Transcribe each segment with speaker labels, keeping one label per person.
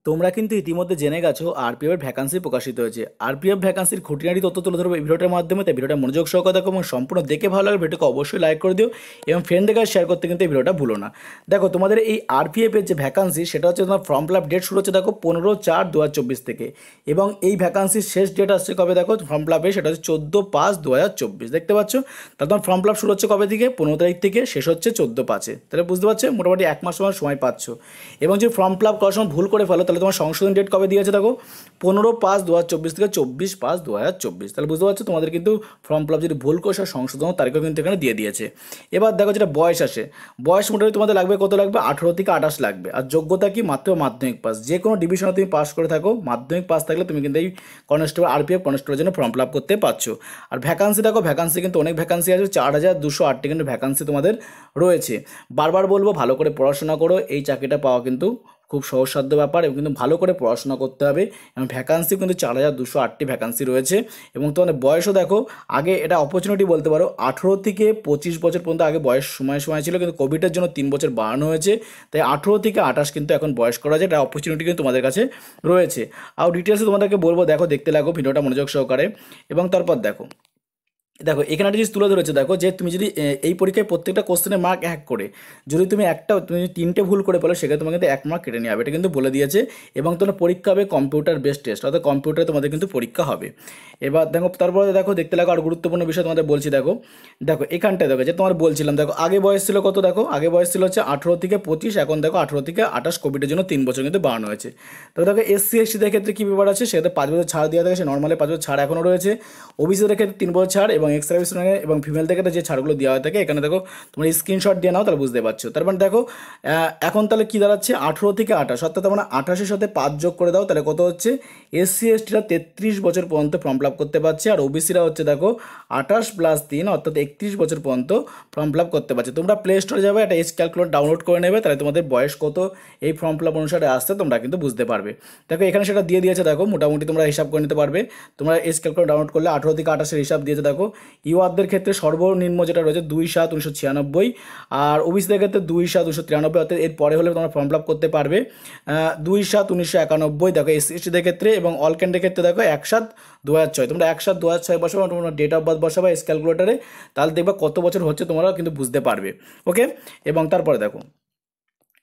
Speaker 1: তোমরা কিন্তু ইতিমধ্যে জেনে গেছো আরপিএফ এর ভ্যাকান্সি প্রকাশিত হয়েছে। আরপিএফ ভ্যাকান্সির খুঁটিনাটি তথ্য তুলে ধরবো এই ভিডিওটার মাধ্যমে। তাই ভিডিওটা মনোযোগ সহকারে দেখো এবং সম্পূর্ণ দেখে ভালো লাগে ভিডিওকে অবশ্যই লাইক করে দিও এবং ফ্রেন্ডদের কাছে শেয়ার করতে কিন্তু এই ভিডিওটা ভুলো না। দেখো তোমাদের এই আরপিএফ এর যে ভ্যাকান্সি সেটা হচ্ছে তোমার ফর্ম ফিল আপ ডেট শুরু হচ্ছে দেখো 15/4/2024 থেকে, এবং এই ভ্যাকান্সির শেষ ডেট আসছে কবে দেখো ফর্ম ফিল আপের, সেটা হচ্ছে 14/5/2024। দেখতে পাচ্ছ? তাহলে তোমার ফর্ম ফিল আপ শুরু হচ্ছে কবে থেকে? 15 তারিখ থেকে, শেষ হচ্ছে 14/5-এ। তাহলে বুঝতে পারছো মোটামুটি এক মাস সময় পাচ্ছ। এবং যে ফর্ম ফিল আপ করার সময় ভুল করে ফেলো তাহলে তোমার সংশোধন ডেট কবে দিয়েছে দেখো 15/5/2024 থেকে 24/5/2024। তাহলে বুঝতে পারছো তোমাদের কিন্তু ফর্ম ফিল আপ যদি ভুল করে সংশোধন তারিখও কিন্তু এখানে দিয়ে দিয়েছে। এবার দেখো যেটা বয়স আসে, বয়স মোটামুটি তোমাদের লাগবে কত লাগবে? 18 থেকে 28 লাগবে। আর যোগ্যতা কি? মাত্র মাধ্যমিক পাস। যে কোনো ডিভিশনে তুমি পাস করে থাকো, মাধ্যমিক পাস থাকলে তুমি কিন্তু এই কনস্টেবল আরপিএফ কনস্টেবলের জন্য ফর্ম ফিল আপ করতে পারছো। আর ভ্যাকান্সি দেখো, ভ্যাকান্সি কিন্তু অনেক ভ্যাকান্সি আছে, 4208টি কিন্তু ভ্যাকান্সি তোমাদের রয়েছে। বারবার বলবো ভালো করে পড়াশোনা করো, এই চাকরিটা পাওয়া কিন্তু খুব সহজসাধ্য ব্যাপার এবং কিন্তু ভালো করে পড়াশোনা করতে হবে। এবং ভ্যাকান্সি কিন্তু 4208টি ভ্যাকান্সি রয়েছে। এবং তোমাদের বয়সও দেখো, আগে এটা অপরচুনিটি বলতে পারো, 18 থেকে 25 বছর পর্যন্ত আগে বয়স সময় ছিল, কিন্তু কোভিডের জন্য 3 বছর বাড়ানো হয়েছে। তাই 18 থেকে 28 কিন্তু এখন বয়স করা যায়, এটা অপরচুনিটি কিন্তু তোমাদের কাছে রয়েছে। আর ডিটেলসে তোমাদেরকে বলবো, দেখো দেখতে লাগো ভিডিওটা মনোযোগ সহকারে। এবং তারপর দেখো দেখো এখানে একটা জিনিস তুলে ধরেছে, দেখো যে তুমি যদি এই পরীক্ষায় প্রত্যেকটা কোশ্চেনের মার্ক এক করে, যদি তুমি তুমি 3টে ভুল করে ফেলো সেখানে তোমাকে কিন্তু 1 মার্ক কেটে নেওয়া হবে, এটা কিন্তু বলে দিয়েছে। এবং তোমার পরীক্ষা হবে কম্পিউটার বেসড টেস্ট, অর্থাৎ কম্পিউটারে তোমাদের কিন্তু পরীক্ষা হবে। এবার দেখো তারপরে দেখো দেখতে লাগো আর গুরুত্বপূর্ণ বিষয় তোমাদের বলছি। দেখো দেখো এখানটায় দেখো যে তোমার বলছিলাম, দেখো আগে বয়স ছিল কত? দেখো আগে বয়স ছিল হচ্ছে 18 থেকে 25, এখন দেখো 18 থেকে 28 কোভিডের জন্য 3 বছর কিন্তু বাড়ানো হয়েছে। তো দেখো এসসি এসটিদের ক্ষেত্রে কী ব্যাপার আছে, সেক্ষেত্রে 5 বছর ছাড় দেওয়া থাকে, সে নর্মালে 5 বছর ছাড় এখনও রয়েছে। ওবিসিদের ক্ষেত্রে 3 বছর ছাড়, এবং এক্স সার্ভিস এবং ফিমেলদের ক্ষেত্রে যে ছাড়গুলো দেওয়া হয়ে থাকে এখানে দেখো তোমরা স্ক্রিনশট দিয়ে নাও, তাহলে বুঝতে পারছো। তার মানে দেখো এখন তাহলে কী দাঁড়াচ্ছে? 18 থেকে 28, অর্থাৎ তার মানে 28-এর সাথে 5 যোগ করে দাও, তাহলে কত হচ্ছে? এসসি এসটিরা 33 বছর পর্যন্ত ফর্ম ফিল আপ করতে পারছে, আর ওবিসিরা হচ্ছে দেখো 28 + 3 অর্থাৎ 31 বছর পর্যন্ত ফর্ম ফিল আপ করতে পারছে। তোমরা প্লে স্টোরে যাবে, একটা এজ ক্যালকুলেটর ডাউনলোড করে নেবে, তাহলে তোমাদের বয়স কত এই ফর্ম ফিল আপ অনুসারে আসছে তোমরা কিন্তু বুঝতে পারবে। দেখো এখানে সেটা দিয়ে দিয়েছে, দেখো মোটামুটি তোমরা হিসাব করে নিতে পারবে। তোমরা এজ ক্যালকুলেটর ডাউনলোড করলে 18 থেকে 28-এর হিসাব দিয়েছে। দেখো ইউআরদের ক্ষেত্রে সর্বনিম্ন যেটা রয়েছে 2/7/1996, আর ওবিসিদের ক্ষেত্রে 2/7/1993, অর্থাৎ এর পরে হলে তোমরা ফর্ম ফিল আপ করতে পারবে 2/7/1991। দেখো এসসি এসটিদের ক্ষেত্রে, এবং অল ক্যান্ডের ক্ষেত্রে দেখো 1/7/2006। তোমরা 1/7/2006 বসাবে, তোমরা ডেট অফ বার্থ বসাবে এস ক্যালকুলেটারে, তাহলে দেখবা কত বছর হচ্ছে তোমরা কিন্তু বুঝতে পারবে। ওকে, এবং তারপরে দেখো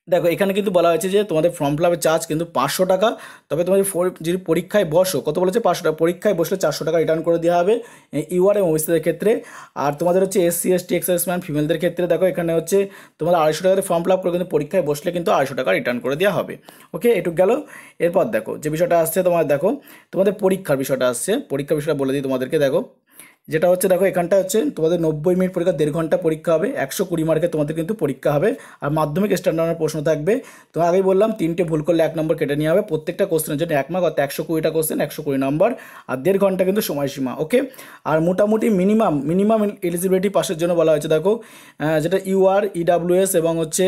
Speaker 1: দেখো এখানে কিন্তু বলা হয়েছে যে তোমাদের ফর্ম ফিল আপের চার্জ কিন্তু 500 টাকা। তবে তোমাদের যদি পরীক্ষায় বসো, কত বলেছে? 500 টাকা। পরীক্ষায় বসলে 400 টাকা রিটার্ন করে দেওয়া হবে ইউআর এবং ওবিসিদের ক্ষেত্রে। আর তোমাদের হচ্ছে এসসি এসটি এক্স সার্ভিসম্যান ফিমেলদের ক্ষেত্রে দেখো এখানে হচ্ছে তোমাদের 250 টাকাতে ফর্ম ফিল আপ করে কিন্তু পরীক্ষায় বসলে কিন্তু 250 টাকা রিটার্ন করে দেওয়া হবে। ওকে, এটুক গেল। এরপর দেখো যে বিষয়টা আসছে তোমার, দেখো তোমাদের পরীক্ষার বিষয়টা আসছে, পরীক্ষার বিষয়টা বলে দিই তোমাদেরকে। দেখো যেটা হচ্ছে, দেখো এখানটা হচ্ছে তোমাদের 90 মিনিট পরীক্ষা, 1.5 ঘন্টা পরীক্ষা হবে, 120 মার্কের তোমাদের কিন্তু পরীক্ষা হবে। আর মাধ্যমিক স্ট্যান্ডার্ডের প্রশ্ন থাকবে। তো আগেই বললাম 3টে ভুল করলে 1 নম্বর কেটে নেওয়া হবে, প্রত্যেকটা কোশ্চেনের জন্য 1 মার্ক, অর্থাৎ 120টা কোশ্চেন 120 নম্বর, আর 1.5 ঘন্টা কিন্তু সময়সীমা। ওকে, আর মোটামুটি মিনিমাম এলিজিবিলিটি পাসের জন্য বলা হয়েছে। দেখো যেটা ইউআর ইডাব্লিউএস এবং হচ্ছে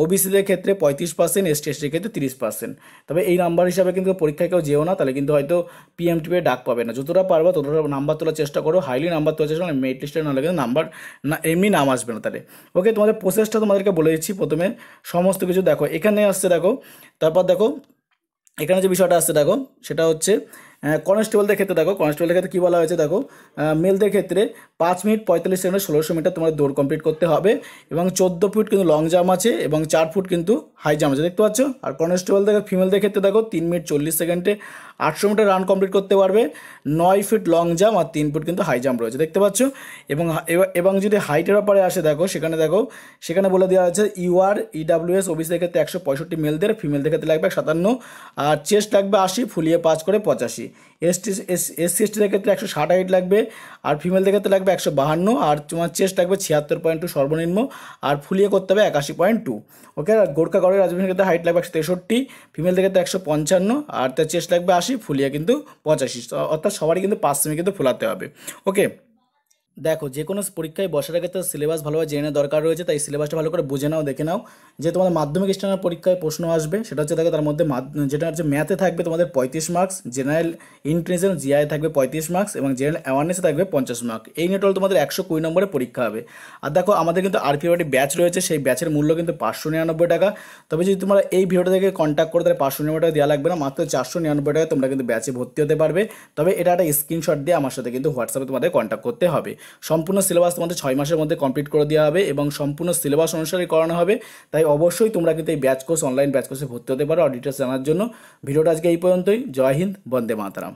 Speaker 1: ওবিসিদের ক্ষেত্রে 35%, এসটি এসটির ক্ষেত্রে 30%। তবে এই নাম্বার হিসাবে কিন্তু পরীক্ষায় কেউ যেও না, তাহলে কিন্তু হয়তো পিএমটিপি ডাক পাবে না। যতটা পারবা ততটা নাম্বার তোলার চেষ্টা করো, হাইলি নাম্বার তোলার চেষ্টা করো, মেরিট লিস্টে নাহলে কিন্তু নাম্বার না এমনি নাম আসবে না তাহলে। ওকে, তোমাদের প্রসেসটা তোমাদেরকে বলে দিচ্ছি প্রথমে সমস্ত কিছু। দেখো এখানে আসছে, দেখো তারপর দেখো এখানে যে বিষয়টা আসছে দেখো সেটা হচ্ছে কনস্টেবলদের ক্ষেত্রে। দেখো কনস্টেবলদের ক্ষেত্রে কী বলা হয়েছে, দেখো মেলদের ক্ষেত্রে 5 মিনিট 45 সেকেন্ডে 1600 মিটার তোমাদের দৌড় কমপ্লিট করতে হবে, এবং 14 ফুট কিন্তু লং জাম্প আছে, এবং 4 ফুট কিন্তু হাই জাম্প আছে, দেখতে পাচ্ছ। আর কনস্টেবলদের ফিমেলদের ক্ষেত্রে দেখো 3 মিনিট 40 সেকেন্ডে 800 মিটার রান কমপ্লিট করতে পারবে, 9 ফিট লং জাম্প আর 3 ফুট কিন্তু হাই জাম্প রয়েছে, দেখতে পাচ্ছ। এবং এবং যদি হাইটের ব্যাপারে আসে, দেখো সেখানে বলে দেওয়া আছে ইউআর ইডাব্লিউএস ওবিসিদের ক্ষেত্রে 165 মেলদের, ফিমেলদের ক্ষেত্রে লাগবে 57, আর চেস্ট লাগবে 80, ফুলিয়ে 5 করে 85। এসসি এসটিদের ক্ষেত্রে 160 হাইট লাগবে, আর ফিমেলদের ক্ষেত্রে লাগবে 152, আর তোমার চেস্ট লাগবে 76.2 সর্বনিম্ন, আর ফুলিয়ে করতে হবে 81.2। ওকে, আর গোর্খা গড়ের রাজবংশের ক্ষেত্রে হাইট লাগবে 163, ফিমেলদের ক্ষেত্রে 155, আর তার চেস্ট লাগবে 80, ফুলিয়ে কিন্তু 85। অর্থাৎ সবারই কিন্তু 5 সেমি কিন্তু ফোলাতে হবে। ওকে, দেখো, যে কোনো পরীক্ষায় বসার আগে তো সিলেবাস ভালোভাবে জেনে নেওয়া দরকার রয়েছে, তাই সিলেবাসটা ভালো করে বুঝে নাও, দেখে নাও। যে তোমাদের মাধ্যমিক স্ট্যান্ডার্ড পরীক্ষায় প্রশ্ন আসবে সেটা হচ্ছে, দেখো তার মধ্যে যেটা হচ্ছে ম্যাথে থাকবে তোমাদের 35 মার্কস, জেনারেল ইন্টেলিজেন্স জিআই থাকবে 35 মার্কস এবং জেনারেল অ্যাওয়ারনেসে থাকবে 50 মার্ক। এই নিয়ে টোটাল তোমাদের 120 নম্বরের পরীক্ষা হবে। আর দেখো, আমাদের কিন্তু আরপিএফ ব্যাচ রয়েছে, সেই ব্যাচের মূল্য কিন্তু 599 টাকা। তবে যদি তোমরা এই ভিডিওটা থেকে কন্ট্যাক্ট করো তাহলে 599 টাকা দেওয়া লাগবে না, মাত্র 499 টাকায় তোমরা কিন্তু ব্যাচে ভর্তি হতে পারবে। তবে এটা একটা স্ক্রিনশট দিয়ে আমার সাথে কিন্তু হোয়াটসঅ্যাপে তোমাদের কন্ট্যাক্ট করতে হবে। সম্পূর্ণ সিলেবাস তোমাদের 6 মাসের মধ্যে কমপ্লিট করে দেওয়া হবে এবং সম্পূর্ণ সিলেবাস অনুসারে করানো হবে। তাই অবশ্যই তোমরা কিন্তু এই ব্যাচ কোর্স, অনলাইন ব্যাচ কোর্সে ভর্তি হতে পারো। আর ডিটেলস জানার জন্য ভিডিওটা আজকে এই পর্যন্তই। জয় হিন্দ, বন্দে মাতরম।